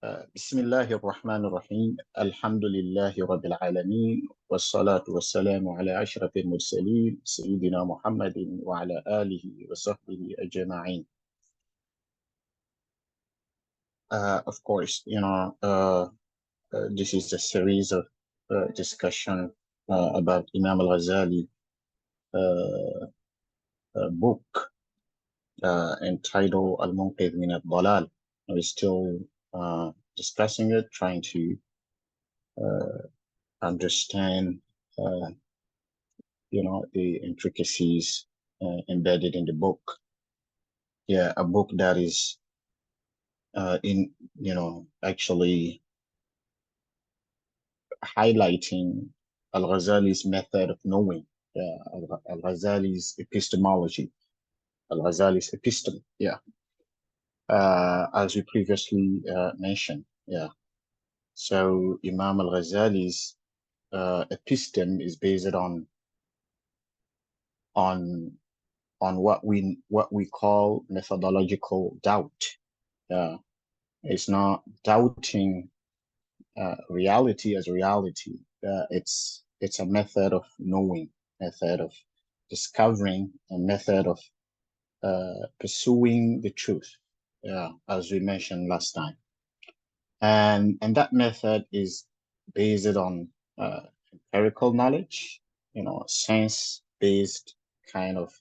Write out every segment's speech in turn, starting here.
بسم الله الرحمن الرحيم الحمد لله رب العالمين والصلاة والسلام على أشرف المرسلين سيدنا محمد وعلى آله وصحبه أجمعين. Of course, this is a series of discussion about Imam al-Ghazali book entitled Al-MUNQIDH min al-AL-ጵALāL. We're still discussing it, trying to understand the intricacies embedded in the book. Yeah, a book that is actually highlighting Al-Ghazali's method of knowing, Al-Ghazali's epistemology, Al-Ghazali's episteme, as we previously mentioned, So Imam Al-Ghazali's episteme is based on what we call methodological doubt. It's not doubting reality as reality. It's a method of knowing, method of discovering, a method of pursuing the truth, as we mentioned last time. And that method is based on empirical knowledge, sense-based kind of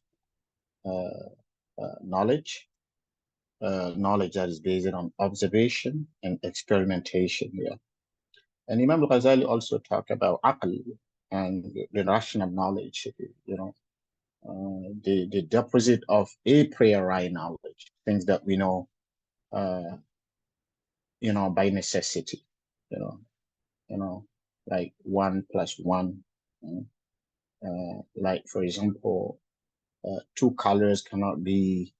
knowledge that is based on observation and experimentation. And Imam al-Ghazali also talked about aql and the rational knowledge, the deposit of a priori knowledge, things that we know, by necessity, like 1 + 1. Like, for example, two colors cannot be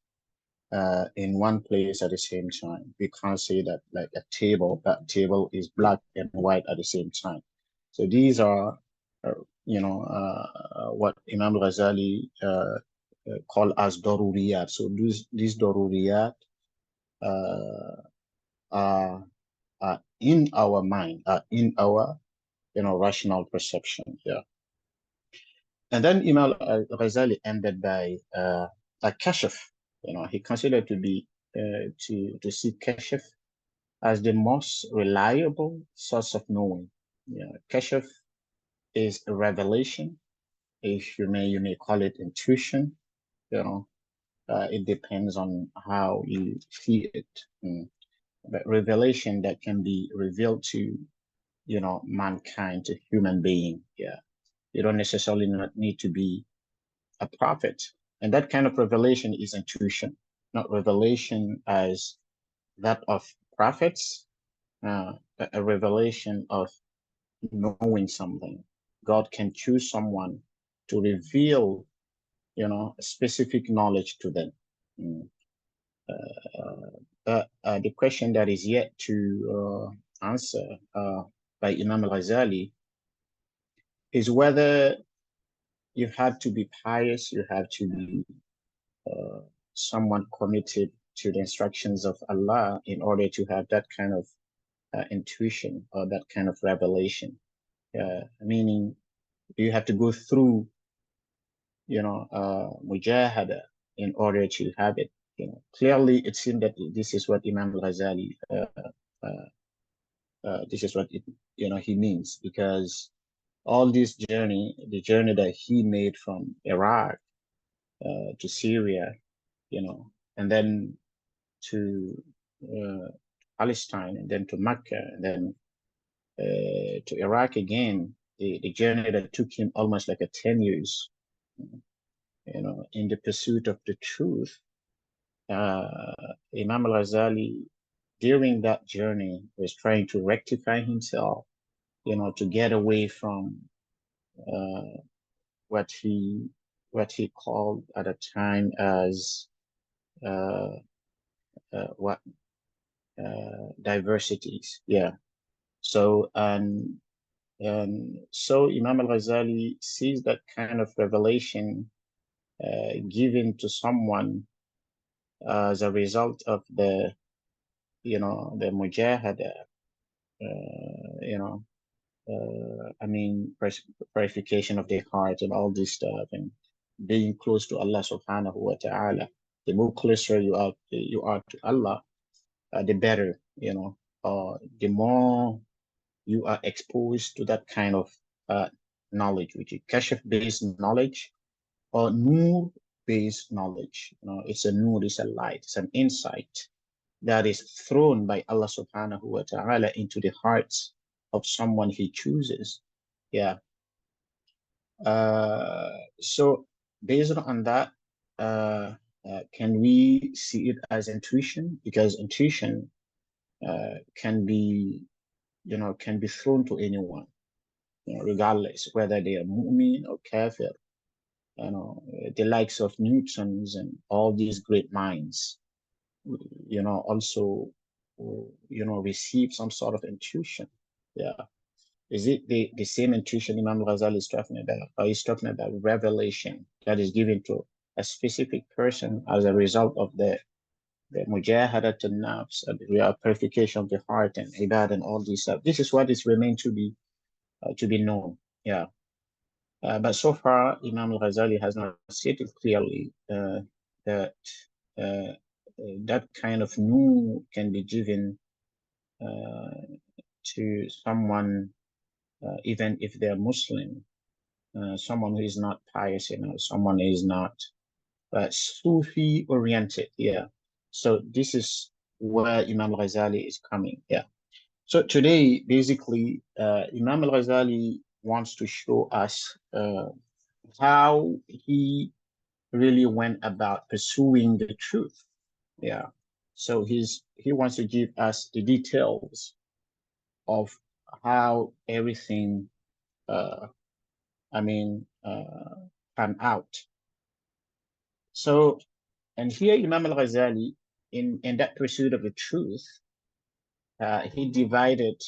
in one place at the same time. We can't say that, like that table is black and white at the same time. So these are, what Imam Ghazali call as daruriyat. So these daruriyat are in our mind, are in our rational perception. And then Imam Ghazali ended by a kashf. He considered to be to see kashf as the most reliable source of knowing. Kashf is a revelation. If you may call it intuition. It depends on how you see it. But revelation that can be revealed to mankind, to human being. You don't necessarily not need to be a prophet. And that kind of revelation is intuition, not revelation as that of prophets, a revelation of knowing something. God can choose someone to reveal, a specific knowledge to them. The question that is yet to answer by Imam al-Ghazali is whether you have to be pious, you have to be someone committed to the instructions of Allah in order to have that kind of intuition or that kind of revelation. Meaning you have to go through, mujahada in order to have it. Clearly it seems that this is what Imam al-Ghazali, this is what he means, because all this journey, the journey that he made from Iraq to Syria, and then to Palestine, and then to Mecca, and then to Iraq again, the journey that took him almost like 10 years, in the pursuit of the truth. Imam al-Ghazali, during that journey, was trying to rectify himself, to get away from what he called at a time as diversities. So so Imam al-Ghazali sees that kind of revelation given to someone as a result of the the mujahada, I mean, purification of the heart and all this stuff, and being close to Allah subhanahu wa ta'ala. The more closer you are to Allah, the better, the more you are exposed to that kind of knowledge, which is kashf-based knowledge or nur-based knowledge. It's a nur, it's a light, it's an insight that is thrown by Allah subhanahu wa ta'ala into the hearts of someone he chooses. Yeah. So based on that, can we see it as intuition? Because intuition can be thrown to anyone, regardless whether they are mu'min or kafir. The likes of Newtons and all these great minds, also, receive some sort of intuition. Yeah. Is it the same intuition Imam al-Ghazali is talking about, or he's talking about revelation that is given to a specific person as a result of the mujahadat al-nafs, the purification of the heart and ibad and all these stuff? This is what is remained to be known. Yeah. But so far, Imam al-Ghazali has not stated clearly that that kind of nur can be given to someone, even if they're Muslim, someone who is not pious, someone who is not Sufi oriented. Yeah. So this is where Imam al-Ghazali is coming. Yeah. So today, basically, Imam al-Ghazali wants to show us how he really went about pursuing the truth. Yeah. So he wants to give us the details of how everything pan out. So, and here Imam al-Ghazali, in that pursuit of the truth, he divided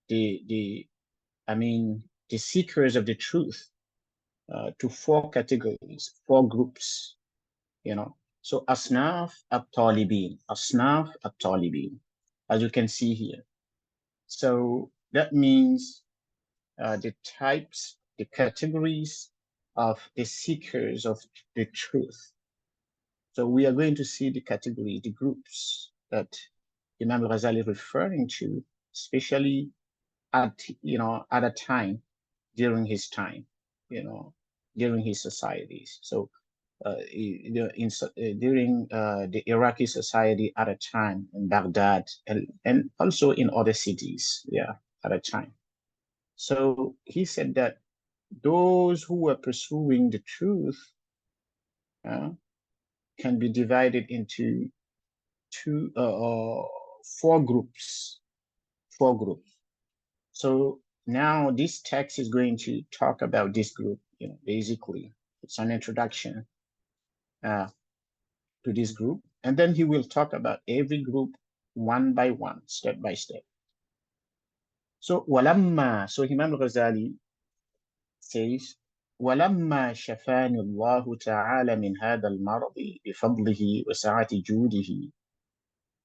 the seekers of the truth to 4 categories, 4 groups, So Asnaf at-Talibin, as you can see here. So that means the types, the categories of the seekers of the truth. So we are going to see the category, the groups that Imam al-Ghazali referring to, especially at a time during his time, during his societies. So during the Iraqi society at a time in Baghdad and also in other cities, at a time. So he said that those who were pursuing the truth can be divided into 4 groups. 4 groups. So now this text is going to talk about this group. Basically, it's an introduction to this group, and then he will talk about every group one by one, step by step. So walamma, so Imam al-Ghazali says, walamma shafani Allah ta'ala min hadha al-maradi bifadlihi wa sa'ati judihi.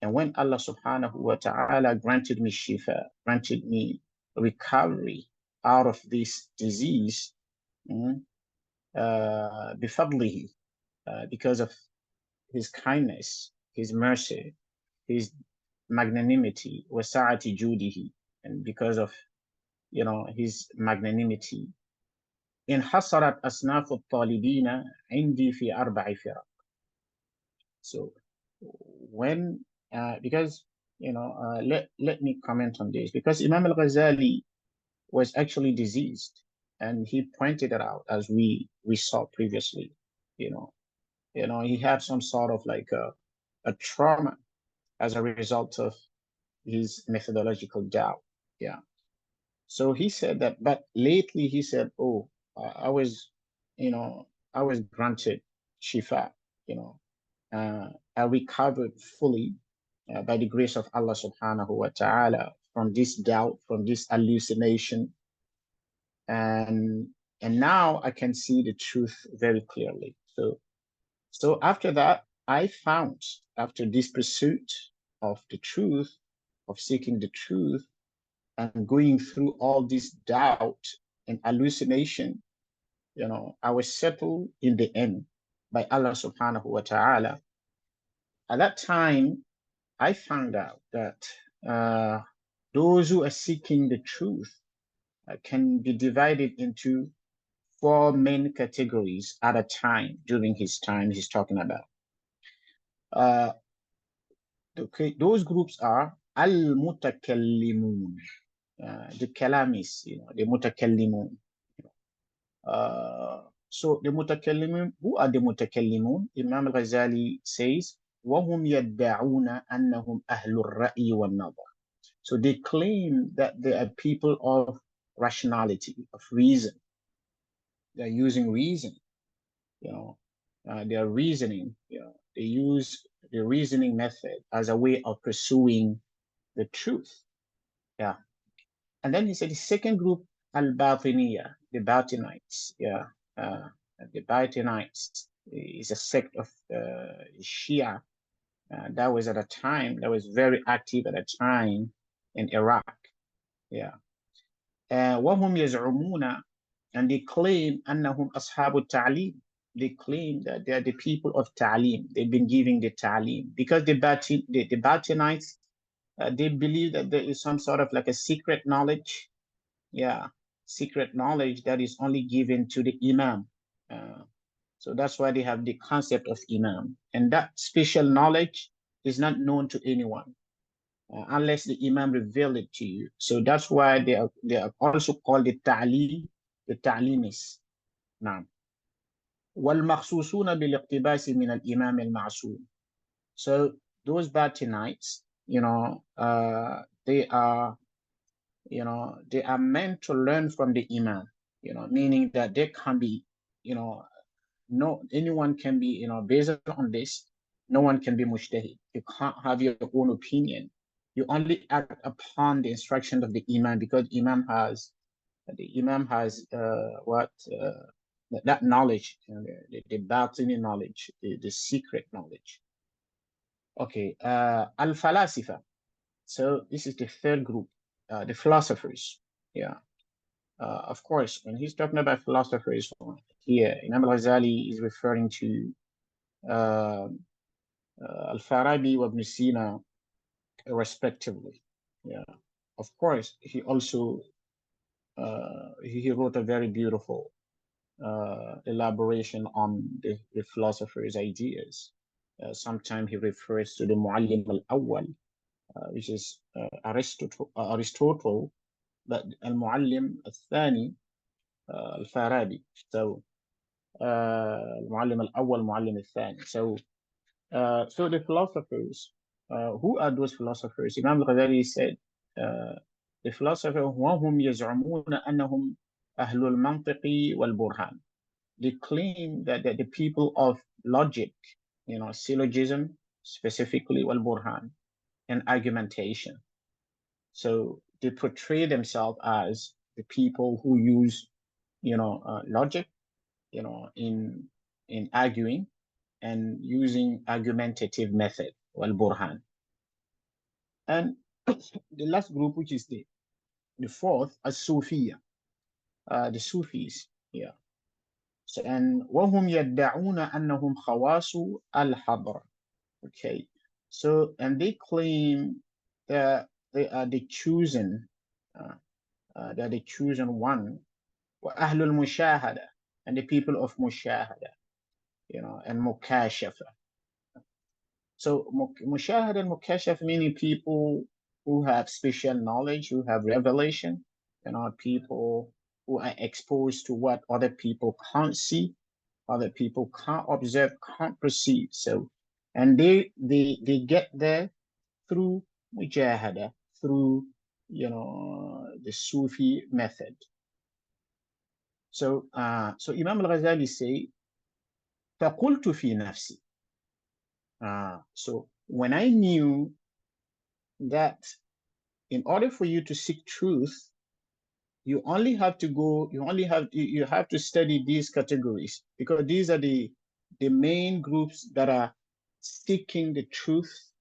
And when Allah subhanahu wa ta'ala granted me shifa, granted me recovery out of this disease, bifadlihi, because of his kindness, his mercy, his magnanimity, wasa'ati judihi, and because of his magnanimity. انحصرت أصناف الطالبين عندي في 4 فرق. So when because let me comment on this, because Imam al-Ghazali was actually diseased, and he pointed it out, as we saw previously. He had some sort of like a trauma as a result of his methodological doubt. Yeah. So he said that, but lately he said, oh, I was granted shifa, I recovered fully by the grace of Allah subhanahu wa ta'ala from this doubt, from this hallucination. And now I can see the truth very clearly. So after that, I found after this pursuit of the truth, of seeking the truth, and going through all this doubt and hallucination, I was settled in the end by Allah subhanahu wa ta'ala. At that time, I found out that those who are seeking the truth can be divided into 4 main categories at a time during his time he's talking about. Okay, those groups are al-mutakallimun, the kalamis, the mutakallimun. So the mutakallimun, who are the mutakallimun? Imam al-Ghazali says, وَهُمْ يَدَّعُونَ أَنَّهُمْ أَهْلُ الرَّأْيِ وَالنَّظَرِ. So they claim that they are people of rationality, of reason. They're using reason, they are reasoning, they use the reasoning method as a way of pursuing the truth. Yeah. And then he said the second group, al-Batiniya, the Batinites. Yeah. The Batinites is a sect of Shia that was at a time, that was very active at a time in Iraq. Yeah. وَهُمْ يَزْعُمُونَ, and they claim أَنَّهُمْ أَصْحَابُ التَّعْلِيمِ. They claim that they are the people of ta'lim. They've been giving the ta'lim. Because the Batinites, they believe that there is some sort of like a secret knowledge. Yeah, secret knowledge that is only given to the Imam. So that's why they have the concept of Imam. And that special knowledge is not known to anyone unless the Imam revealed it to you. So that's why they are also called the ta'limis. Now, وَالْمَخْصُوصُونَ بِالْاقْتِبَاسِ مِنَ الْإِمَامِ الْمَعْصُومِ. So those Batinites, they are meant to learn from the Imam, meaning that they can be, no, anyone can be, based on this, no one can be mujtahid. You can't have your own opinion. You only act upon the instruction of the Imam, because the Imam has that knowledge, the batini knowledge, the secret knowledge. Okay, al-falasifa. So this is the third group, the philosophers. Yeah. Of course, when he's talking about philosophers here, Imam al-Ghazali is referring to Al-Farabi wa Ibn Sina, respectively. Yeah. Of course, he also he wrote a very beautiful elaboration on the philosopher's ideas. Sometimes he refers to the Muallim al-Awwal, which is Aristotle, but al-Muallim al-Thani, al-Farabi. So al-Muallim al-Awwal, Muallim al-Thani. So the philosophers, who are those philosophers? Imam al-Ghazali said, the philosophers, وَهُمْ يَزْعُمُونَ أَنَّهُمْ أَهْلُ الْمَنْطِقِ وَالْبُرْهَانِ. They claim that they're the people of logic, syllogism, specifically, wal-burhan, and argumentation. So they portray themselves as the people who use, logic, in arguing and using argumentative method, wal-burhan. And the last group, which is the fourth, as-Sufiya, the Sufis, yeah. So, and وهم يدعون أنهم خواص الحضر. Okay, so and they claim that they are the chosen, one. وأهل المشاهدة, and the people of mushahada, and mukashafa. So mushahada and mukashafa meaning people who have special knowledge, who have revelation, people who are exposed to what other people can't see, other people can't observe, can't perceive. So, and they get there through mujahada, through the Sufi method. So Imam al-Ghazali say, فَقُلْتُ فِي نَفْسِي. So when I knew that in order for you to seek truth, you have to study these categories, because these are the main groups that are seeking the truth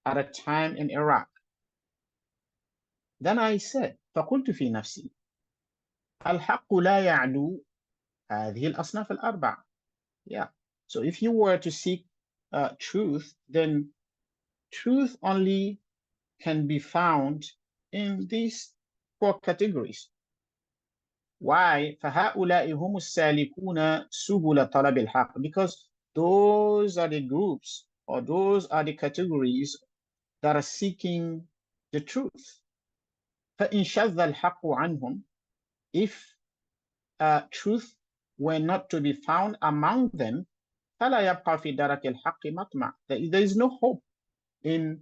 at a time in Iraq. Then I said, فقلت في نفسي الحق لا يعلو هذه الأصناف الأربعة. Yeah. So if you were to seek truth, then truth only can be found in these four categories. Why? فهؤلاء هم السالكون سبل طلب الحق. Because those are the groups, or those are the categories that are seeking the truth. فإن شذ الحق عنهم, if truth were not to be found among them, فلا يبقى في درك الحق مطمع. There is no hope in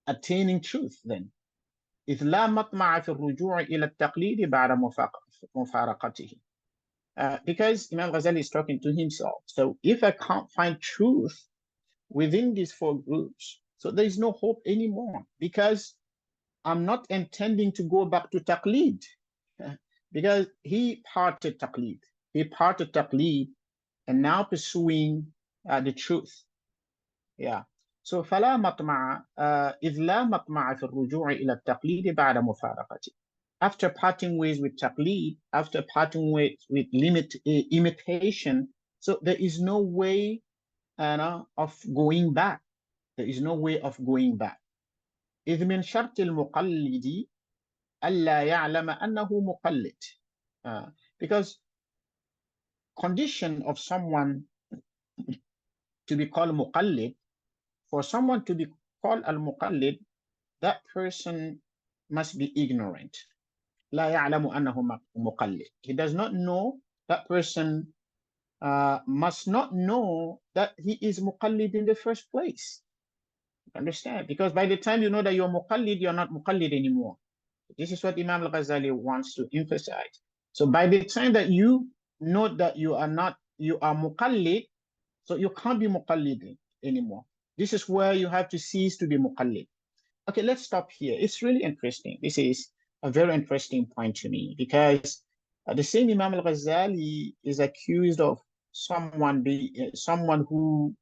attaining truth then. إذ لا مطمع في الرجوع إلى التقليد بعد مفارقته. Because Imam Ghazali is talking to himself. So if I can't find truth within these four groups, so there is no hope anymore, because I'm not intending to go back to taqlid. Because he parted taqlid. He parted taqlid and now pursuing the truth. Yeah. So فلا مطمع إذ لا مطمع في الرجوع إلى التقليد بعد مفارقته. After parting ways with taqlid, after parting ways with imitation, so there is no way of going back. There is no way of going back. إذ من شرط المقلد ألا يعلم أنه مقلد. Because condition of someone to be called muqallid, for someone to be called al-muqallid, that person must be ignorant. لا يعلم أنه مقلد. He does not know, that person must not know that he is muqallid in the first place. Understand? Because by the time you know that you're muqallid, you're not muqallid anymore. This is what Imam al-Ghazali wants to emphasize. So by the time that you know that you are muqallid, so you can't be muqallid anymore. This is where you have to cease to be muqallid. Okay, let's stop here. It's really interesting. This is a very interesting point to me, because the same Imam al-Ghazali is accused of someone who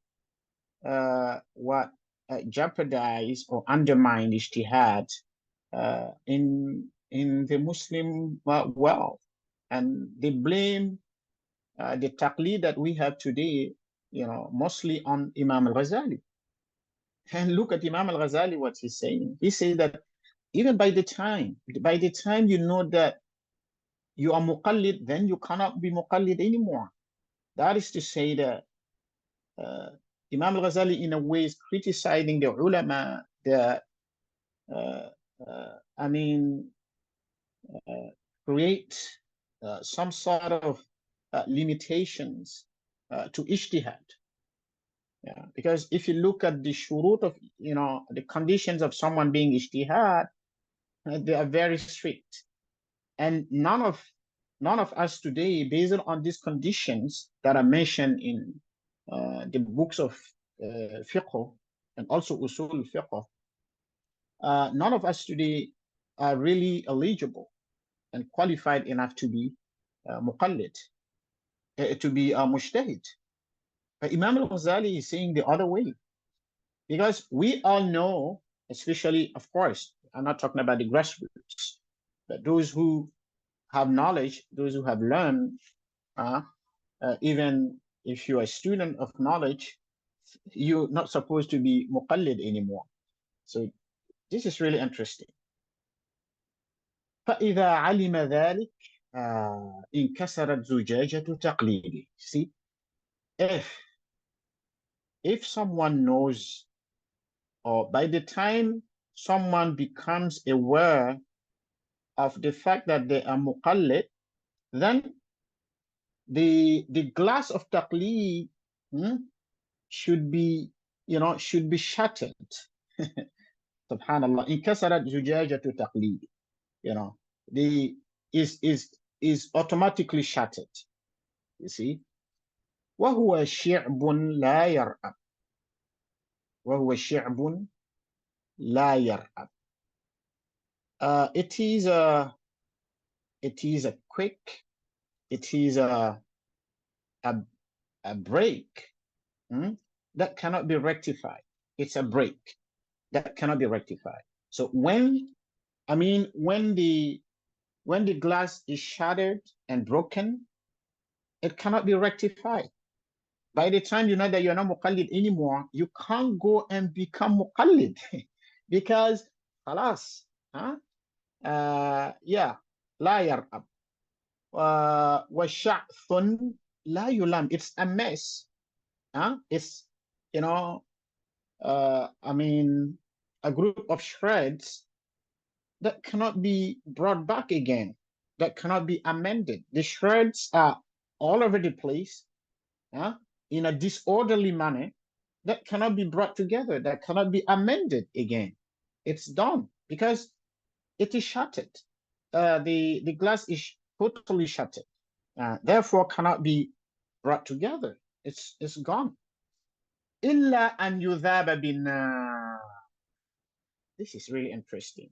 jeopardized or undermined ijtihad in the Muslim world, and they blame the taqlid that we have today, mostly on Imam al-Ghazali. And look at Imam al-Ghazali, what he's saying. He says that even by the time you know that you are muqallid, then you cannot be muqallid anymore. That is to say that Imam al-Ghazali in a way is criticizing the ulama that create some sort of limitations to ijtihad. Yeah, because if you look at the shurut of, the conditions of someone being ijtihad, they are very strict. And none of us today, based on these conditions that are mentioned in the books of fiqh and also usul fiqh, none of us today are really eligible and qualified enough to be muqallid, to be mujtahid. But Imam al-Ghazali is saying the other way, because we all know, especially, of course, I'm not talking about the grassroots, but those who have knowledge, those who have learned, even if you're a student of knowledge, you're not supposed to be muqallid anymore. So this is really interesting. فإذا علم ذلك انكسرت زجاجة تقليده. See, if someone knows, or by the time someone becomes aware of the fact that they are muqallid, then the glass of taqlid should be shattered. Subhanallah. Inkasarat zujajatu taqlid. Is automatically shattered. You see? وهو شعب لا يرأب. وهو شعب لا يرأب. It is a quick, it is a break that cannot be rectified. It's a break that cannot be rectified. So when the glass is shattered and broken, it cannot be rectified. By the time you know that you're not muqallid anymore, you can't go and become muqallid because خلاص, huh? Yeah, لا يرقب وشعث لا يلام. It's a mess. It's, you know, a group of shreds that cannot be brought back again, that cannot be amended. The shreds are all over the place, in a disorderly manner, that cannot be brought together, that cannot be amended again. It's done because it is shattered. The glass is totally shattered, therefore cannot be brought together. It's gone. إلا أن يذاب بالنار. This is really interesting.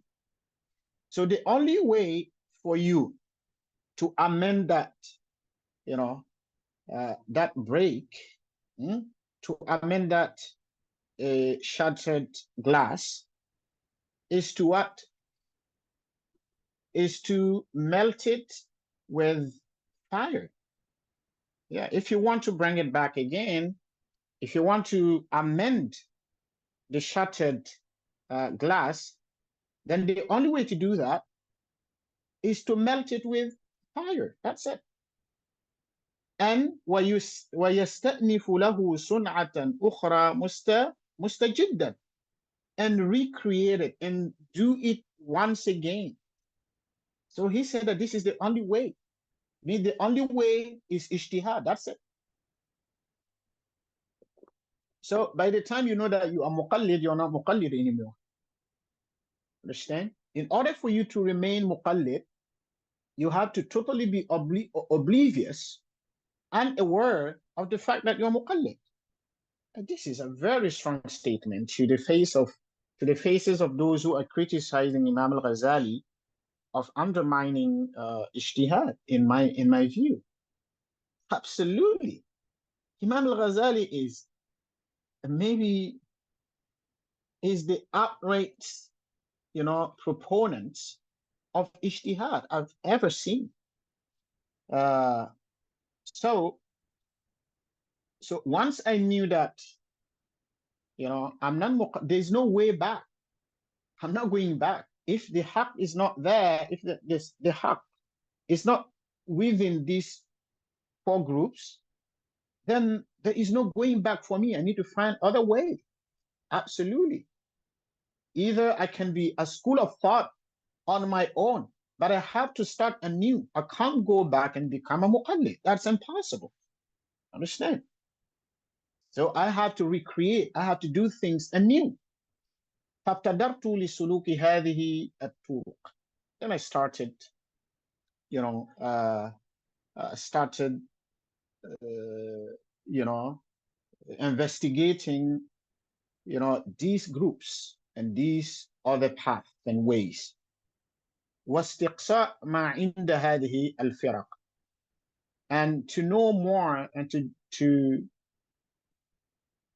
So the only way for you to amend that, that break, to amend that shattered glass, is to what? Is to melt it with fire. Yeah, if you want to bring it back again, if you want to amend the shattered glass, then the only way to do that is to melt it with fire. That's it. And وَيَسْتَأْنِفُ لَهُ صُنْعَةً أُخْرَى مُسْتَجِدًّا, and recreate it and do it once again. So he said that this is the only way. I mean, the only way is ijtihad. That's it. So by the time you know that you are muqallid, you're not muqallid anymore. Understand? In order for you to remain muqallid, you have to totally be oblivious and aware of the fact that you're muqallid. And this is a very strong statement to the faces of those who are criticizing Imam al-Ghazali of undermining ijtihad, in my view. Absolutely. Imam al-Ghazali is maybe the outright, proponent of ijtihad I've ever seen. So once I knew that, there's no way back. I'm not going back. If the haq is not there, if the haq is not within these four groups, then there is no going back for me. I need to find other way. Absolutely. Either I can be a school of thought on my own, but I have to start anew. I can't go back and become a muqallid. That's impossible. Understand? So I have to recreate. I have to do things anew. فابتدرت لسلوك هذه الطرق. Then I started, investigating, these groups and these other paths and ways. واستقصاء ما عند هذه الفرق, and to know more and to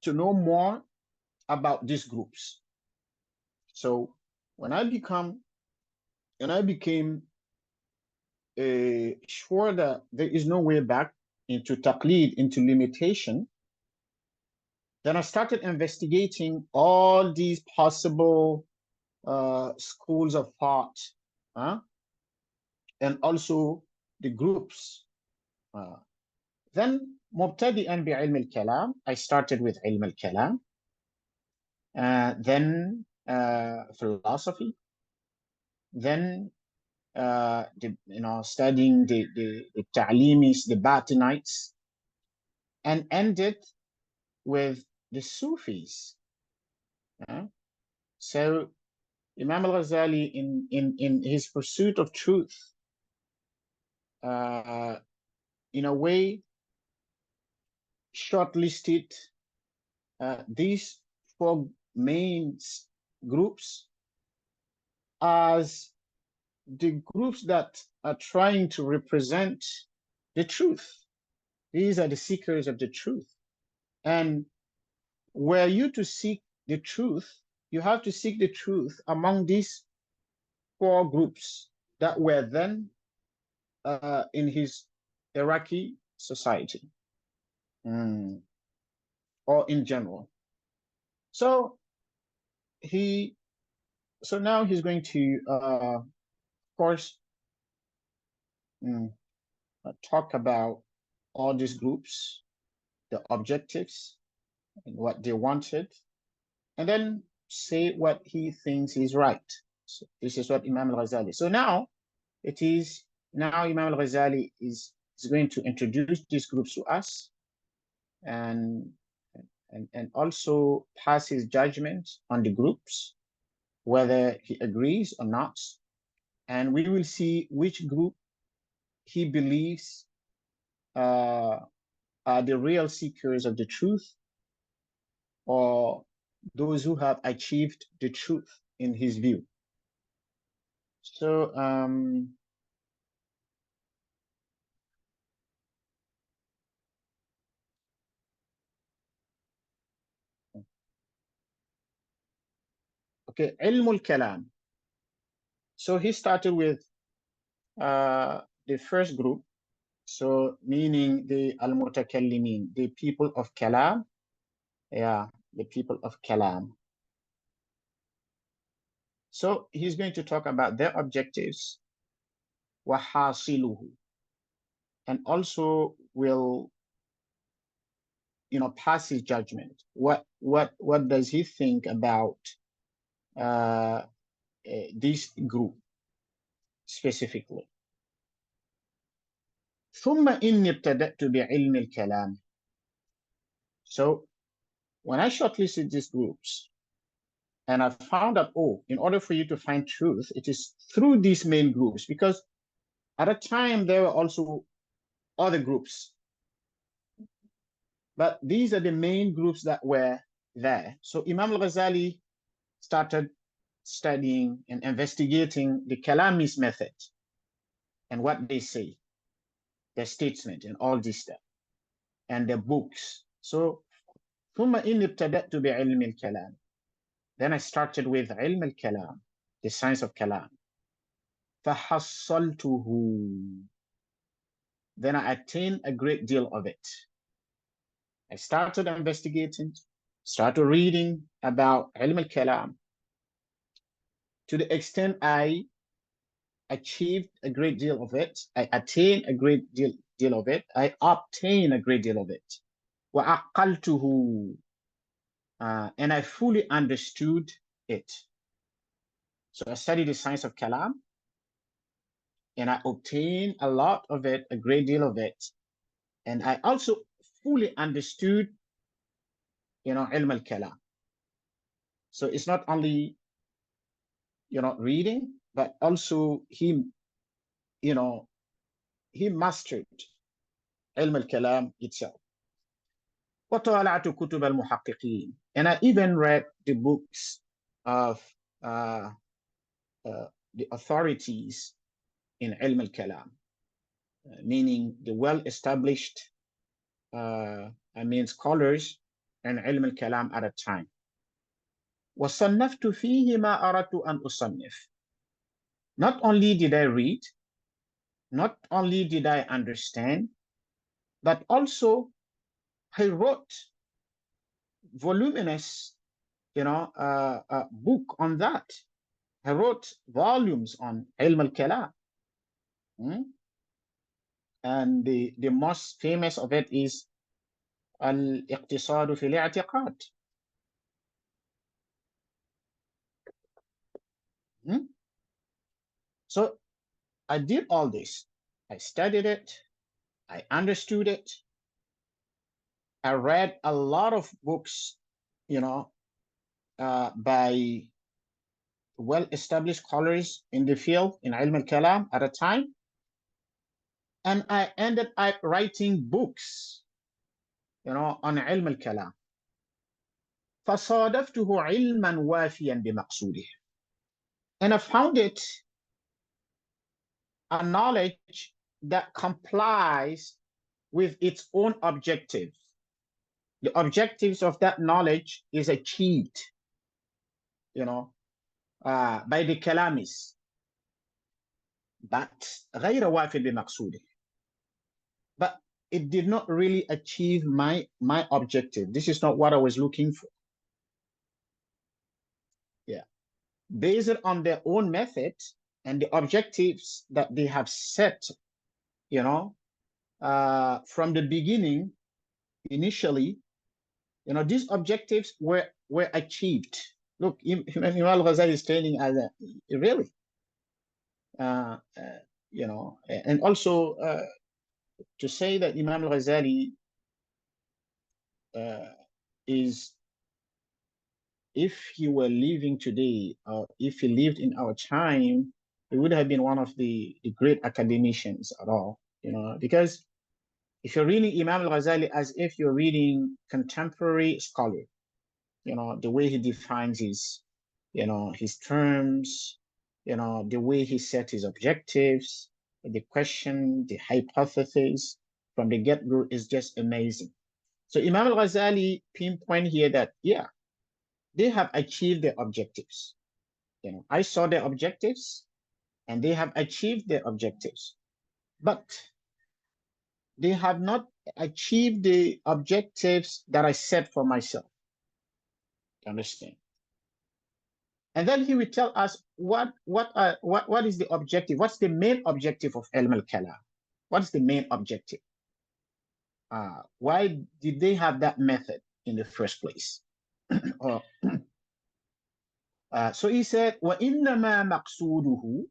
know more about these groups. So when I became sure that there is no way back into taqlid, into limitation, then I started investigating all these possible schools of thought, and also the groups. Then مبتدئا بعلم الكلام, I started with علم الكلام, then philosophy, then studying the ta'limis, the Batinites, and ended with the Sufis. So Imam al-Ghazali, in his pursuit of truth, in a way shortlisted these four main groups as the groups that are trying to represent the truth. These are the seekers of the truth. And were you to seek the truth, you have to seek the truth among these four groups that were then in his Iraqi society, or in general. So now he's going to, of course, talk about all these groups, the objectives, and what they wanted, and then say what he thinks is right. So this is what Imam al-Ghazali. So now Imam al-Ghazali is going to introduce these groups to us, and also pass his judgment on the groups, whether he agrees or not. And we will see which group he believes are the real seekers of the truth, or those who have achieved the truth in his view. So okay, ilm al-kalam. So he started with the first group, so meaning the al-mutakallimin, the people of kalam. Yeah, the people of kalam. So he's going to talk about their objectives, wahasiluhu, and also will, pass his judgment. What does he think about this group specifically? ثم إني ابتدأت بعلم الكلام. So when I shortlisted these groups, and I found that, in order for you to find truth, it is through these main groups, because at a time there were also other groups, but these are the main groups that were there. So Imam al-Ghazali started studying and investigating the Kalamist method and what they say, their statement and all this stuff, and their books. So ثم إني ابتدأت بعلم الكلام. Then I started with علم الكلام, the science of kalam. فحصلته. Then I attained a great deal of it. I started investigating, started reading about علم الكلام, to the extent I achieved a great deal of it. I attained a great deal of it. I obtained a great deal of it. وعقلته. And I fully understood it. So I studied the science of kalam, and I obtained a lot of it, a great deal of it. And I also fully understood, ilm al-kalam. So it's not only, reading, but also he mastered ilm al-kalam itself. وطالعت كتب المحققين. And I even read the books of the authorities in ilm al-kalam, meaning the well-established scholars in ilm al-kalam at a time. وصنفت فيه ما أردت أن أصنف. Not only did I read, not only did I understand, but also I wrote voluminous, book on that. I wrote volumes on ilm al-kalam. And the most famous of it is al-iqtisad fi al-i'tiqad. So I did all this. I studied it. I understood it. I read a lot of books, by well-established scholars in the field in ilm al-kalam at a time. And I ended up writing books, on ilm al-kalam. فصادفته علما وافيا بمقصوده. And I found it a knowledge that complies with its own objective. the objectives of that knowledge is achieved, by the kalamis, but غير وافٍ بمقصوده. But it did not really achieve my objective. This is not what I was looking for. Yeah. Based on their own method and the objectives that they have set, from the beginning, initially, these objectives were achieved. Look, Imam al-Ghazali is training as a, really, and also to say that Imam al-Ghazali is, if he were living today, or if he lived in our time, he would have been one of the great academicians at all, because if you're reading Imam al-Ghazali as if you're reading contemporary scholar, the way he defines his, his terms, the way he set his objectives, the question, the hypothesis from the get-go is just amazing. So Imam al-Ghazali pinpoint here that, yeah, they have achieved their objectives. I saw their objectives and they have achieved their objectives, but they have not achieved the objectives that I set for myself. You understand? And then he will tell us what is the objective? What's the main objective of AL-MUNQIDH? What's the main objective? Why did they have that method in the first place? So he said, وَإِنَّمَا مَقْصُودُهُ.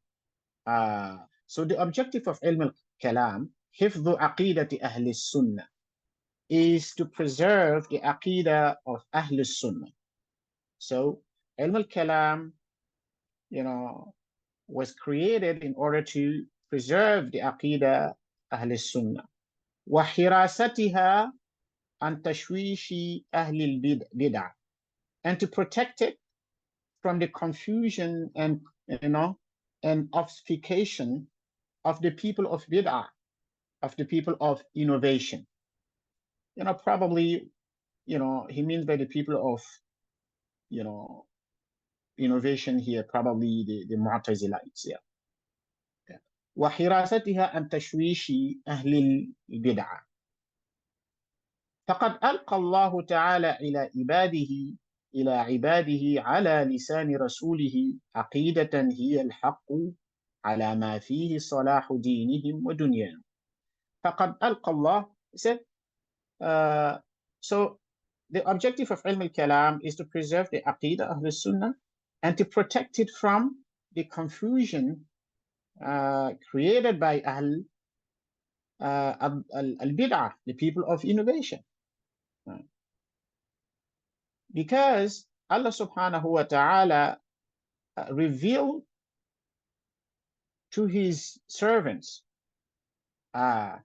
So the objective of AL-MUNQIDH, حِفْظُ عَقِيدَةِ أَهْلِ السُّنَّةِ, is to preserve the aqidah of Ahl Sunnah. So AL-MUNQIDH, was created in order to preserve the aqidah Ahl Sunnah. وَحِرَاسَتِهَا عَنْ تَشْوِيشِ أَهْلِ الْبِدْعَةِ, and to protect it from the confusion and obfuscation of the people of bid'ah, of the people of innovation. Probably, he means by the people of, innovation here, probably the Mu'tazilites. Yeah. وحراستها عن تشويش أهل البدعة. فقد ألقى الله تعالى إلى عباده على لسان رسوله عقيدة هي الحق على ما فيه صلاح دينهم ودنياهم. فقد ألقى الله, said, so the objective of Ilm al-Kalam is to preserve the Aqidah of the Sunnah and to protect it from the confusion created by Ahl al-Bid'ah, the people of innovation. Because Allah subhanahu wa ta'ala revealed to his servants by,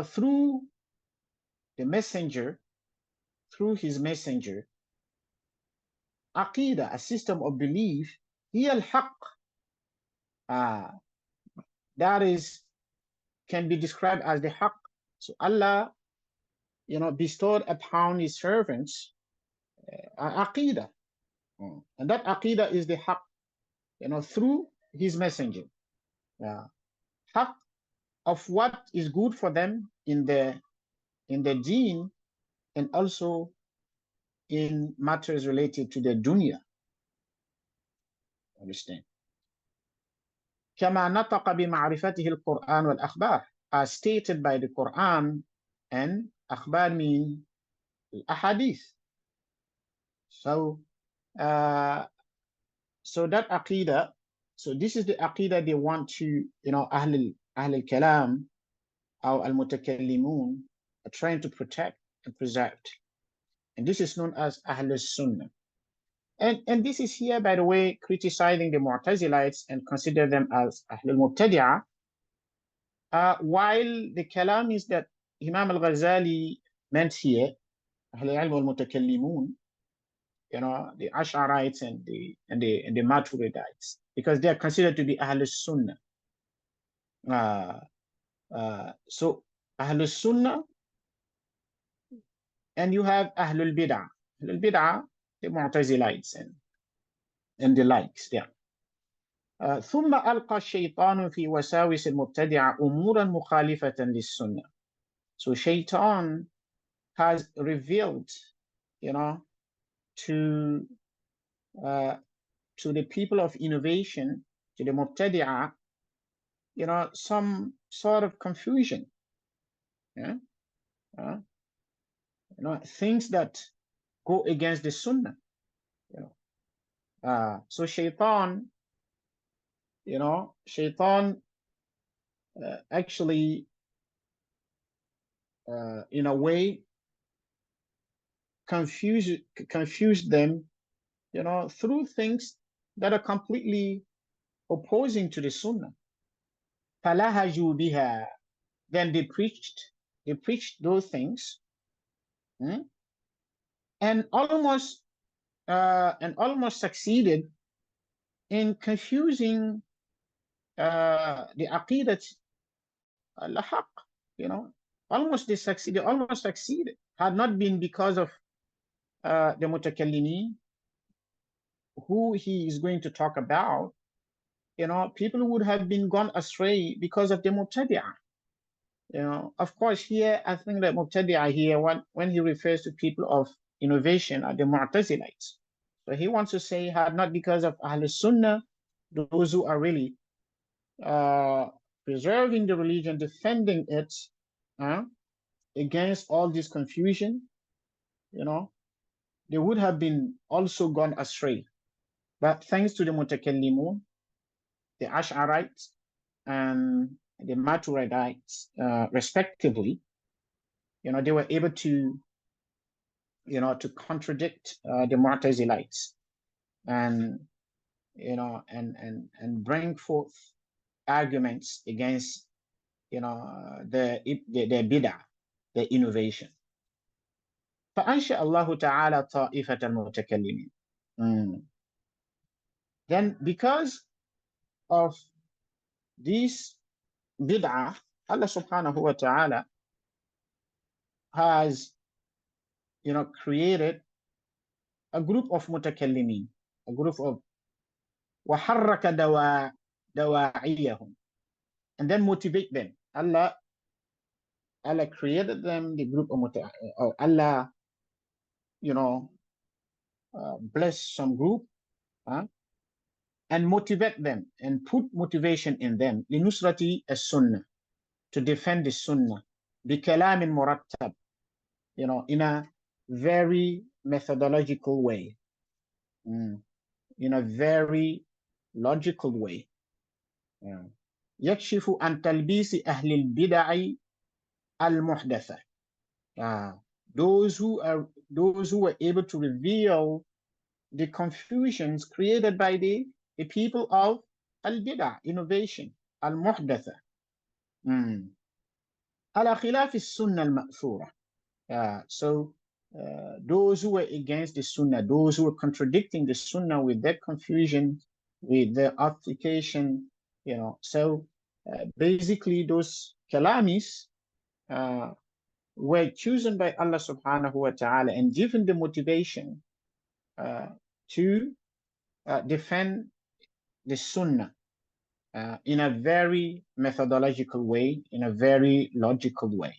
through the messenger, through his messenger, Aqidah, a system of belief, hiya al-haq, that is, can be described as the haq. So Allah, bestowed upon his servants Aqidah. And that Aqidah is the haq, through his messenger. Haq of what is good for them in the deen, and also in matters related to the dunya. Understand? كما نطق بمعرفته القرآن والأخبار, as stated by the Quran, and akhbar mean ahadith. So so that aqidah, so this is the aqidah they want to, Ahl al-Kalam or al-Mutakallimun are trying to protect and preserve. And this is known as Ahl al-Sunnah. And this is here, by the way, criticizing the Mu'tazilites and consider them as Ahl al-Mubtadi'ah, while the kalam is that Imam al-Ghazali meant here, Ahl al-Ilm wal-Mutakallimun, the Ash'arites and the Maturidites, because they are considered to be Ahl al-Sunnah. So Ahl al-Sunnah And you have Ahlul Bid'ah. Ahlul Bid'ah, the Mu'tazilites and the likes. Yeah. ثم ألقى الشيطان في وساوس المبتدعة أمورا مخالفة للسنة. So Shaitan has revealed, to the people of innovation, to the Mubtadi'ah, some sort of confusion. Yeah? Things that go against the Sunnah. So Shaitan, actually, in a way, confused them, through things that are completely opposing to the Sunnah. فَلَهَجُوا بِهَا. Then they preached those things, and almost succeeded in confusing the aqidat al-haq. Almost succeeded. Had not been because of the mutakallimin, who he is going to talk about, people would have been gone astray because of the mubtadi'ah. Of course, here, I think that mubtadi'ah here, when he refers to people of innovation, are the Mu'tazilites. So he wants to say, had not because of Ahl Sunnah, those who are really preserving the religion, defending it against all this confusion, they would have been also gone astray. But thanks to the Mutakallimun, the Ash'arites, and the Maturidites, respectively, they were able to, to contradict the Mu'tazilites, and bring forth arguments against, the bid'ah, the innovation. فأنشأ الله تعالى طائفة المتكلمين. Then, because of this bid'ah, Allah subhanahu wa ta'ala has, created a group of mutakallimin, a group of وَحَرَّكَ دَوَاعِيَهُم, and then motivate them. Allah created them, the group of Allah, bless some group, and motivate them and put motivation in them. لِنُصْرَةِ السُّنَّةِ, to defend the Sunnah. بِكَلَامٍ مُرَتَّبٍ, in a very methodological way, in a very logical way. يكشف عن تلبيس أهل البدع المحدثة. Those who were able to reveal the confusions created by the people of al-bid'ah, innovation, al-muhdatha, ala khilaf as-sunnah al-ma'thura. So those who were against the sunnah, those who were contradicting the sunnah with their confusion, with their application, so basically those kalamis were chosen by Allah subhanahu wa ta'ala and given the motivation to defend the sunnah in a very methodological way, in a very logical way.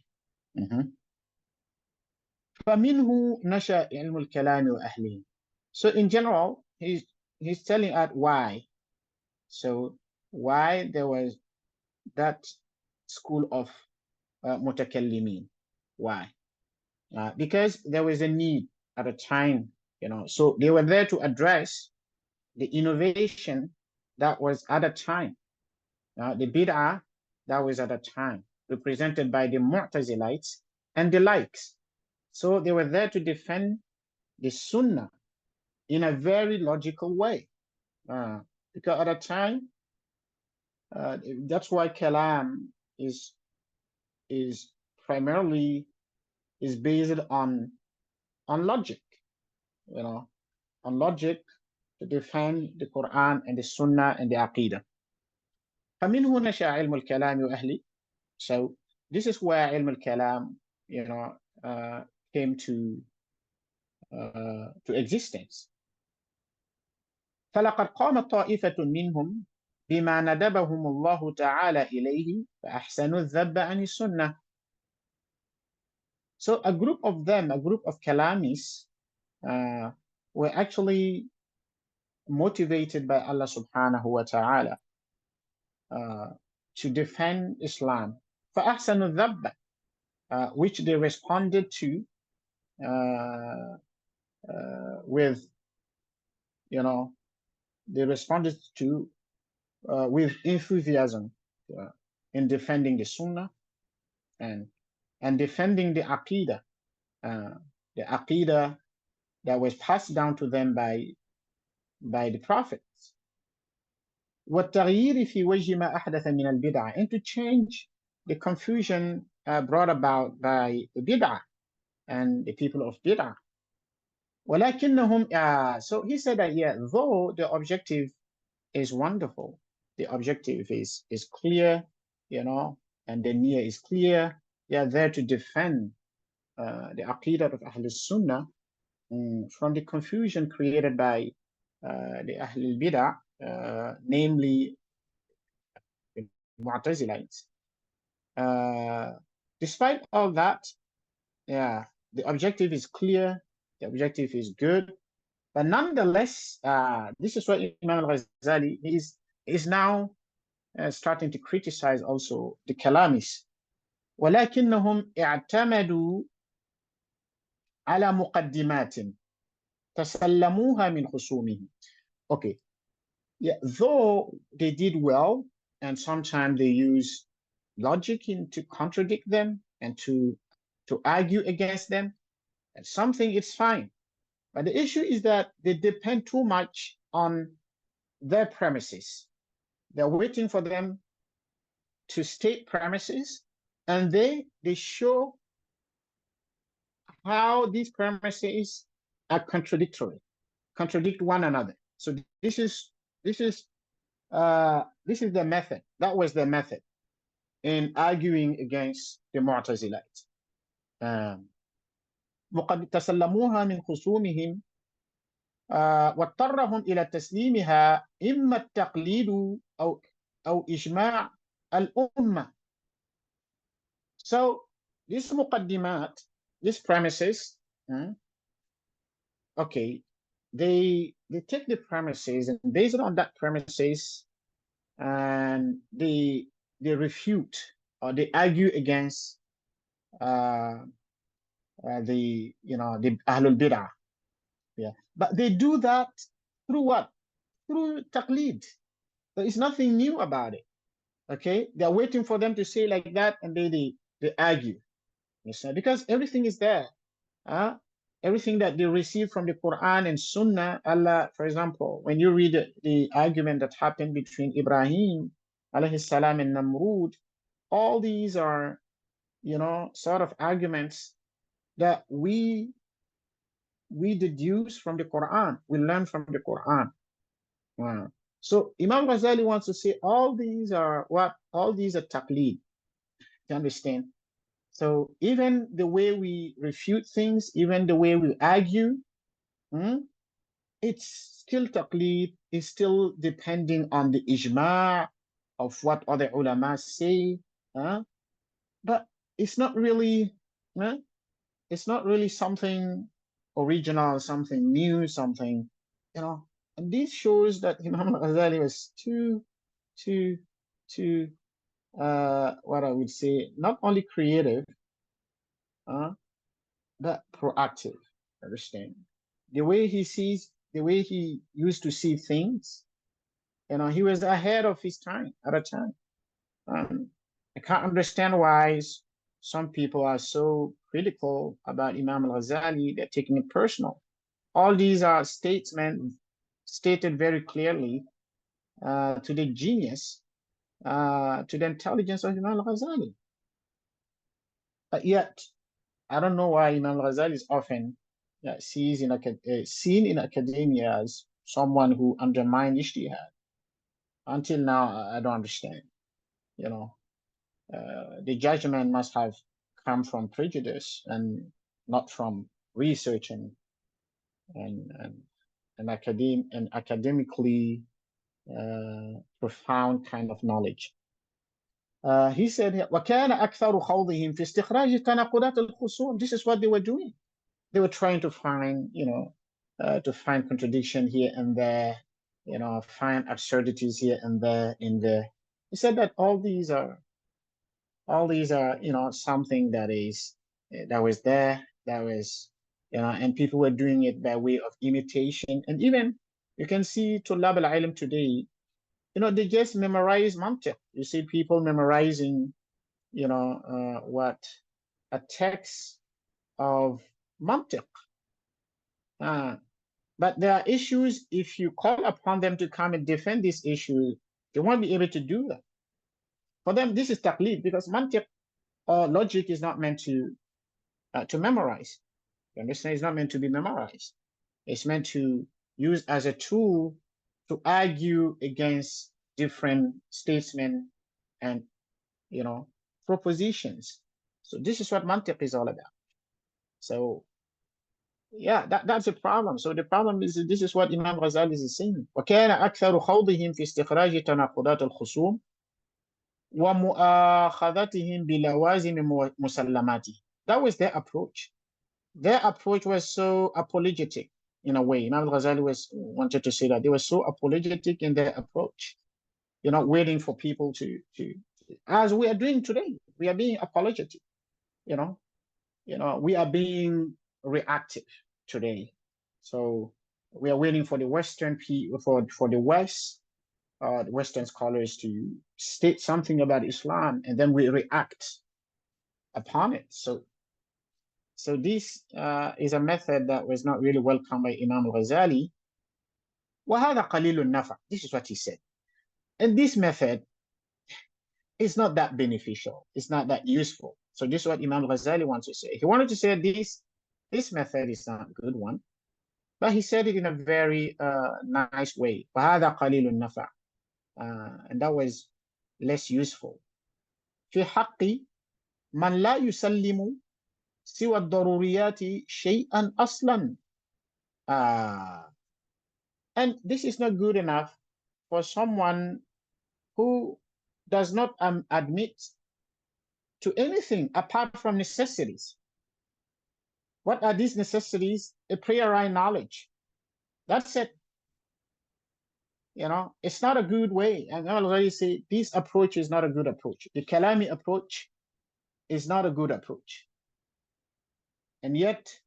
فَمِنْهُ نَشَأَ عِلْمُ الْكَلَامِ وَأَهْلِهِ. So in general, he's telling us why. So why there was that school of mutakallimin. Why? Because there was a need at a time, so they were there to address the innovation that was at a time, the bid'ah that was at a time, represented by the Mu'tazilites and the likes. So they were there to defend the Sunnah in a very logical way, because at a time, that's why Kalam is primarily based on logic, on logic, to defend the Quran and the Sunnah and the Aqidah. فَمِنْهُ نَشَأَ عِلْمُ الْكَلَامِ وَأَهْلِهِ. So this is where ilm al-kalam, came to existence. فلقد قامت طائفة منهم بما ندبهم الله تعالى إليه فأحسنوا الذب عن السنة. So a group of them, a group of Kalamis, were actually motivated by Allah subhanahu wa ta'ala to defend Islam. فأحسنوا الذب, which they responded to with, they responded to with enthusiasm in defending the Sunnah and defending the Aqidah that was passed down to them by the prophets. والتغيير في وجه ما أحدث من البدعة, and to change the confusion brought about by the bid'ah and the people of bid'ah. ولكنهم, so he said that, yeah, though the objective is wonderful, the objective is clear, and the niyyah is clear. They are there to defend the aqidah of Ahl Sunnah from the confusion created by the Ahl Bid'ah, namely the Mu'tazilites. Despite all that, yeah, the objective is clear, the objective is good, but nonetheless, this is what Imam al-Ghazali is now starting to criticize also the Kalamis. ولكنهم اعتمدوا على مقدمات تسلموها من خصومهم. Okay, yeah, though they did well, and sometimes they use logic to contradict them and to argue against them, and something it's fine. But the issue is that they depend too much on their premises. They're waiting for them to state premises, and they show how these premises are contradict one another. So this is the method. That was the method in arguing against the Mu'tazilites. وقد تسلموها من خصومهم واضطرهم إلى تسليمها إما التقليد أو إجماع الأمة. So this مقدمات, these premises, okay, they take the premises, and based on that premises, and they refute or they argue against the Ahlul Bid'ah. Yeah, but they do that through what? Through taqlid. There is nothing new about it. Okay, they're waiting for them to say like that, and they argue. Because everything is there. Everything that they receive from the Quran and Sunnah. Allah, for example, when you read the argument that happened between Ibrahim alayhi salam and Namrud, all these are, sort of arguments that we deduce from the Quran, we learn from the Quran. Wow. So Imam Ghazali wants to say all these are what? All these are taqlid. You understand? So even the way we refute things, even the way we argue, it's still taqlid, it's still depending on the ijma' of what other ulama say. But it's not really, it's not really something original, something new, something, and this shows that Imam Ghazali was too what I would say, not only creative, but proactive. Understand? The way he sees, the way he used to see things, he was ahead of his time at a time. I can't understand why some people are so critical about Imam al-Ghazali. They're taking it personal. All these are statements stated very clearly to the genius, to the intelligence of Imam al-Ghazali. But yet, I don't know why Imam al-Ghazali is often seen in academia as someone who undermined ijtihad. Until now, I don't understand. The judgment must have come from prejudice and not from research and academically profound kind of knowledge. He said, وَكَانَ أَكْثَرُ خَوْضِهِمْ فِي اسْتِخْرَاجِ تَنَاقُضَاتِ الْخُصُومِ. This is what they were doing. They were trying to find, to find contradiction here and there, find absurdities here and there in there. He said that all these are, something that was there, and people were doing it by way of imitation. And even you can see Tulab al-Ilm today, they just memorize mantiq. You see people memorizing, a text of mantiq. But there are issues, if you call upon them to come and defend this issue, they won't be able to do that. For them, this is taqlid, because mantiq or logic is not meant to memorize. You understand? It's not meant to be memorized. It's meant to use as a tool to argue against different statements and, propositions. So this is what mantiq is all about. So yeah, that's a problem. So the problem is, this is what Imam Ghazali is saying. وَكَانَ أَكْثَرُ خَوْضِهِمْ فِي اسْتِخْرَاجِ تَنَاقُضَاتِ الْخُصُومِ وَمُؤَاخَذَتِهِمْ بِلَوَازِمِ مُسَلَّمَاتِهِ. That was their approach. Their approach was so apologetic in a way. Imam Ghazali wanted to say that they were so apologetic in their approach. You're not waiting for people to as we are doing today. We are being apologetic. We are being reactive today. So we are waiting for the Western people, for the West, the Western scholars to state something about Islam, and then we react upon it. So this is a method that was not really welcomed by Imam Ghazali. وَهَذَا قَلِيلُ النَّفَعِ. This is what he said. And this method is not that beneficial. It's not that useful. So this is what Imam Ghazali wants to say. He wanted to say this method is not a good one, but he said it in a very nice way. وَهَذَا قَلِيلُ النَّفَعِ. And that was less useful. في حق من لا يسلم سوى الضروريات شيئا أصلا. And this is not good enough for someone who does not admit to anything apart from necessities. What are these necessities? A priori knowledge. That's it. It's not a good way. And I already say this approach is not a good approach. The Kalami approach is not a good approach. And yet,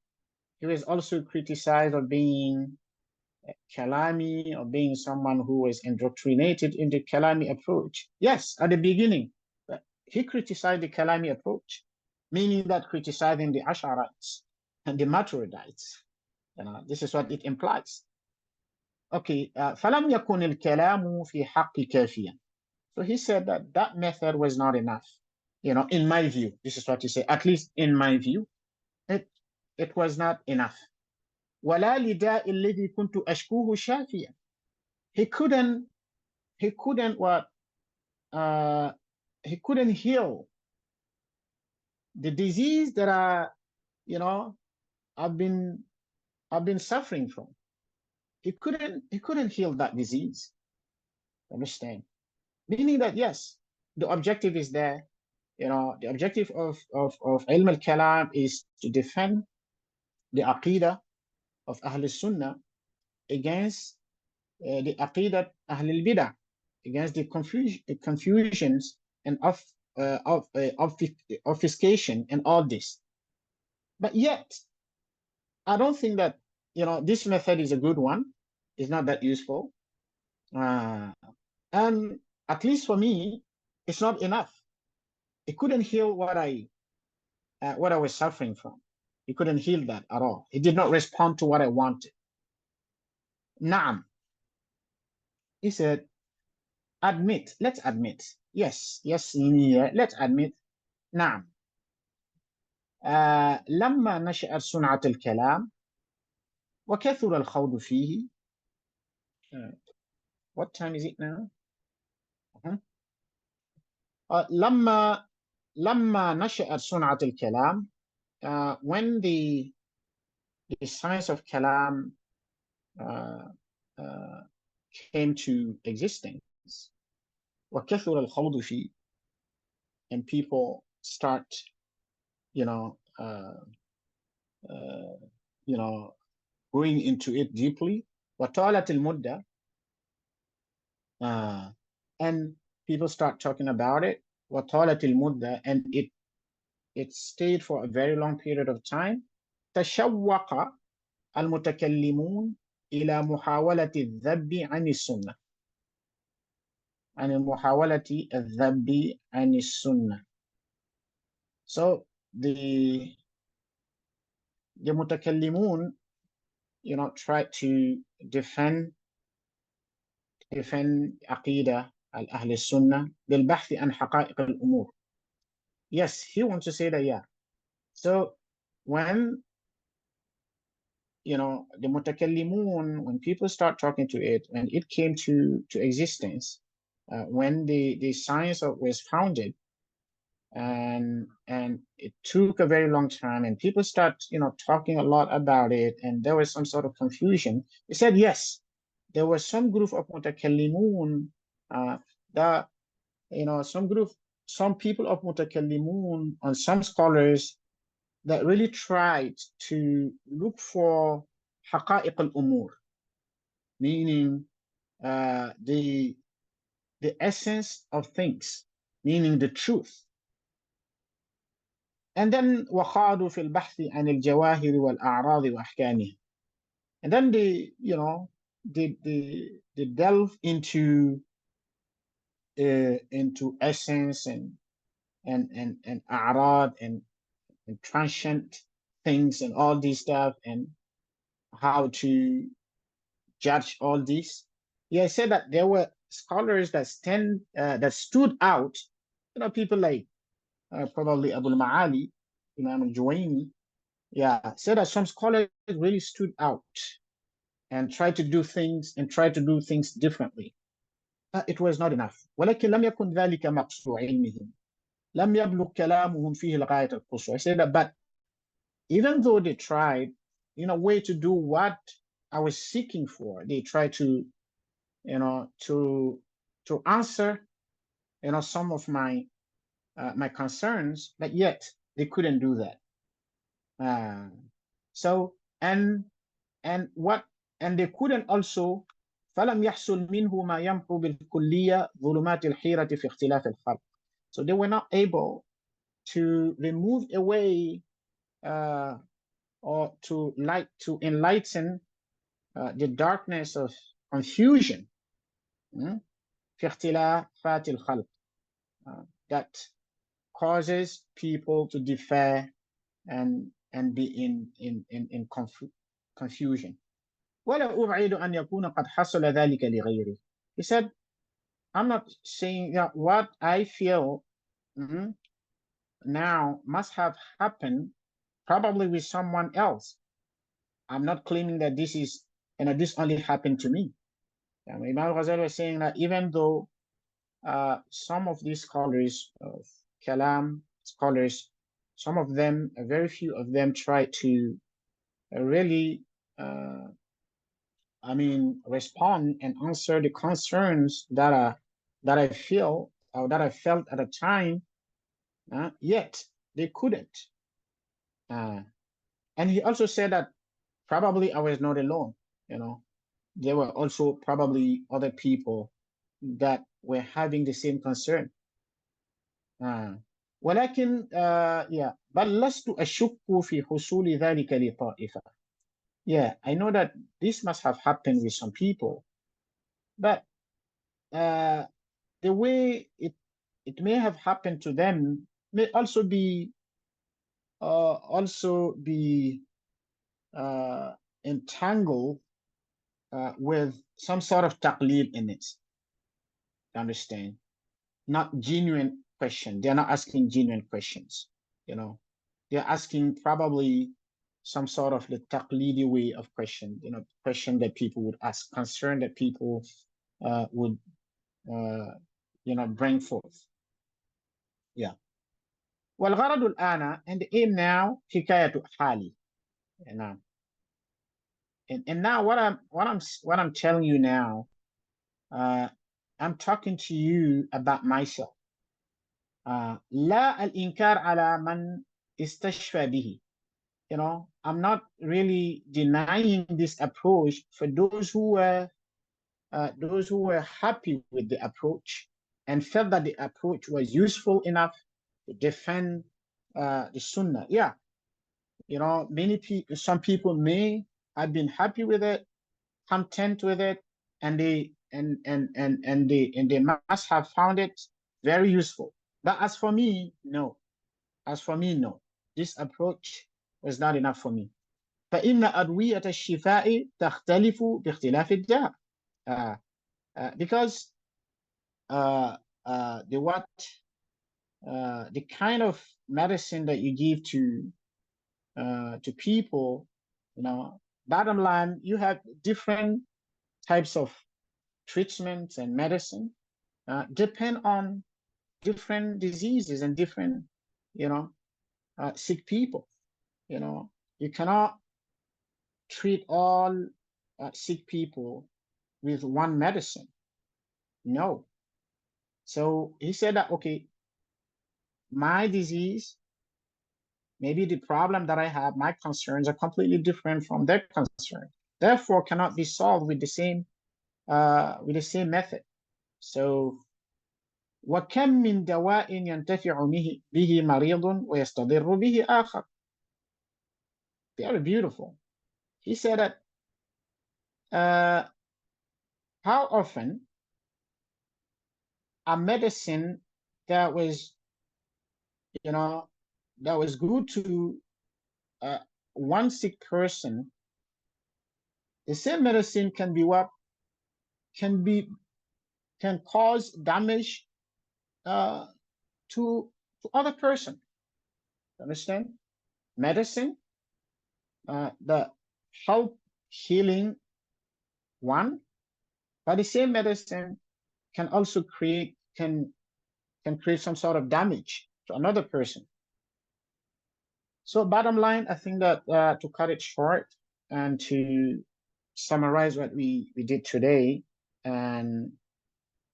he was also criticized of being Kalami, or being someone who was indoctrinated in the Kalami approach. Yes, at the beginning, but he criticized the Kalami approach, meaning that criticizing the Ash'arites and the Maturidites. This is what it implies. Okay, فَلَمْ يَكُنِ الْكَلَامُ فِي حَقِّ كَافِيًا. So he said that method was not enough. In my view, this is what he said, at least in my view, it was not enough. وَلَا لِدَاءِ الَّذِي كُنْتُ أَشْكُوهُ شَافِيًا. He couldn't heal the disease that I've been suffering from. He couldn't heal that disease. Understand? Meaning that yes, the objective is there. The objective of Ilm al-Kalam is to defend the Aqidah of Ahl Sunnah against the Aqidah Ahl al-Bidah, against the confusions and obfuscation and all this. But yet, I don't think that this method is a good one. It's not that useful, and at least for me, it's not enough. It couldn't heal what I was suffering from. It couldn't heal that at all. It did not respond to what I wanted. Naam. He said, let's admit. Yes, let's admit. Naam. لما نشأت صنعة الكلام وكثر الخوض فيه. What time is it now? لما نشأت صنعة الكلام when the science of Kalam came to existence, وكثر الخوض فيه, and people start, going into it deeply. وطالت المدة, and people start talking about it. وطالت المدة, and it stayed for a very long period of time. تشوق المتكلمون إلى محاولة الذب عن السنة. عن محاولة الذب عن السنة. So the متكلمون, try to defend عقيدة الأهل السنة بالبحث عن حقائق الأمور. Yes, he wants to say that, yeah. So when, the mutakallimun, when people start talking to it, when it came to existence, when the science was founded, and it took a very long time, and people start, talking a lot about it, and there was some sort of confusion. He said, yes, there was some group of mutakallimun that, some people of mutakallimun and some scholars that really tried to look for haqa'iq al-umur, meaning the essence of things, meaning the truth. And then وَخَاضُوا فِي الْبَحْثِ عَنِ الْجَوَاهِرِ وَالْأَعْرَاضِ وَأَحْكَامِهِ. And then they delve into essence and a'rad and transient things and all this stuff, and how to judge all this. Yeah, I said that there were scholars that stood out, people like probably Abu al-Ma'ali, Imam al-Juwayni. Yeah, said that some scholars really stood out and tried to do things differently. It was not enough. ولكن لم يكن ذلك مقصود علمهم. لم يبلغ كلامهم فيه الغاية القصوى. I said that, but even though they tried, in a way, to do what I was seeking for, they tried to, to answer, some of my concerns, but yet they couldn't do that. So and they couldn't also. فلم يحصل منه ما يمحو بالكلية ظلمات الحيرة في اختلاف الخلق. So they were not able to remove away or to enlighten the darkness of confusion في اختلافات الخلق that causes people to differ and be in confusion. ولا أبعد أن يكون قد حصل ذلك لغيره. He said, I'm not saying that what I feel now must have happened probably with someone else. I'm not claiming that this is, this only happened to me. Imam al-Ghazali was saying that even though some of these scholars, Kalam scholars, some of them, a very few of them, try to really, respond and answer the concerns that I feel or that I felt at the time. Yet they couldn't. And he also said that probably I was not alone. There were also probably other people that were having the same concern. ولكن بل لست أشك في حصول ذلك لطائفة. Yeah, I know that this must have happened with some people, but the way it may have happened to them may also be entangled with some sort of taqlid in it. Understand? Not genuine question. They're not asking genuine questions. They're asking probably some sort of the taqlidi way of question. Question that people would ask, concern that people would bring forth. Yeah. والغرض الآن, and the aim now, حكاية حالي. And now what I'm telling you now, I'm talking to you about myself. لا الإنكار على من استشفى به. I'm not really denying this approach for those who were happy with the approach and felt that the approach was useful enough to defend the Sunnah. Yeah, many people, some people may have been happy with it, content with it, and they must have found it very useful. But as for me, no. As for me, no. This approach was not enough for me. فإن أدوية الشفاء تختلف باختلاف الداء. Because the kind of medicine that you give to people, bottom line, you have different types of treatments and medicine depend on different diseases and different, sick people. You cannot treat all sick people with one medicine. No. So he said that, okay, my disease, maybe the problem that I have, my concerns are completely different from their concerns. Therefore, cannot be solved with the same method. So, وكم من دواء ينتفع به مريض ويستضر به آخر. Very beautiful. He said that how often a medicine that was, that was good to one sick person, the same medicine can be what can cause damage to other person. Understand? Medicine that help healing one, but the same medicine can also create some sort of damage to another person. So bottom line, I think that to cut it short and to summarize what we did today, and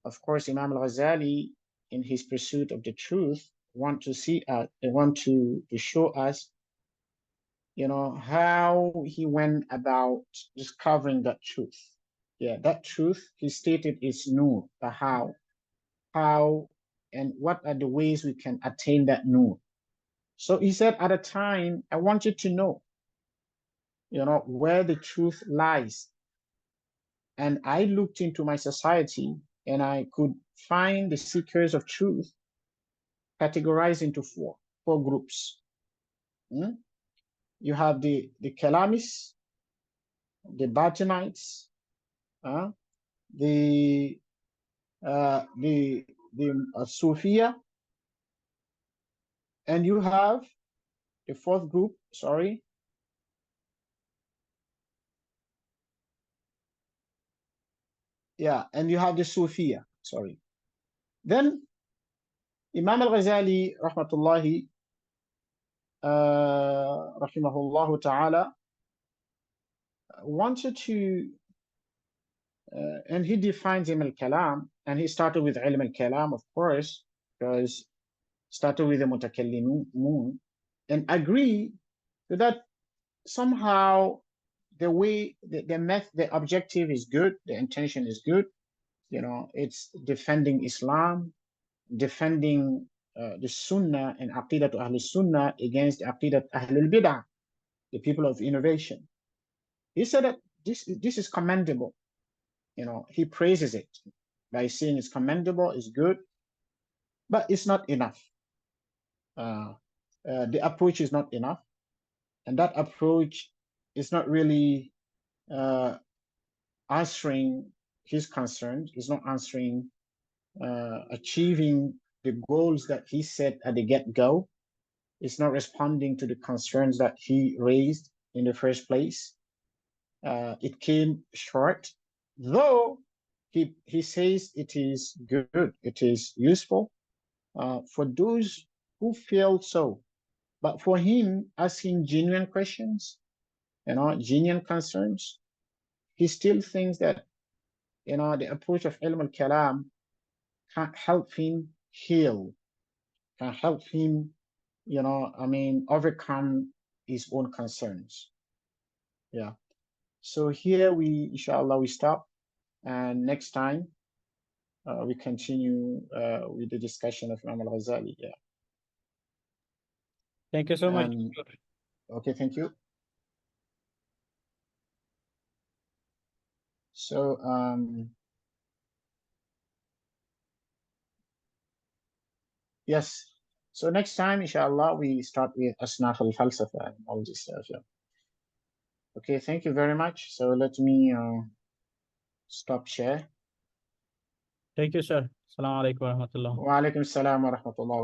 of course Imam al-Ghazali, in his pursuit of the truth, want to show us, how he went about discovering that truth. Yeah, that truth he stated is nur, but how and what are the ways we can attain that nur. So he said, at a time, I wanted to know, where the truth lies. And I looked into my society and I could find the seekers of truth categorized into four groups. You have the Kalamists, the Batinites, the Sufia, and you have the fourth group, sorry. Yeah, and you have the Sufia, sorry. Then Imam al-Ghazali, rahmatullahi, rahimahullah ta'ala, wanted to, and he defines ilm al-kalam, and he started with ilm al-kalam, of course, because started with the mutakallimun, and agree that somehow the way the objective is good, the intention is good, it's defending Islam, defending the Sunnah and Aqidat Ahl Sunnah against the Aqidat Ahlul Bid'ah, the people of innovation. He said that this is commendable. He praises it by saying it's commendable, it's good, but it's not enough. The approach is not enough, and that approach is not really answering his concerns. It's not answering, achieving the goals that he set at the get-go. It's not responding to the concerns that he raised in the first place. It came short, though he says it is good, it is useful for those who feels so. But for him, asking genuine questions, genuine concerns, he still thinks that, the approach of AL-MUNQIDH can help him heal, can help him, overcome his own concerns. Yeah. So here inshallah, we stop, and next time we continue with the discussion of Imam al-Ghazali. Yeah. Thank you so much. Okay, thank you. So yes. So next time, inshallah, we start with Asnaf al-Falsafa and all this stuff. Yeah. Okay, thank you very much. So let me stop share. Thank you, sir. Assalamu alaikum wa rahmatullah. Wa alaikum assalam wa rahmatullah.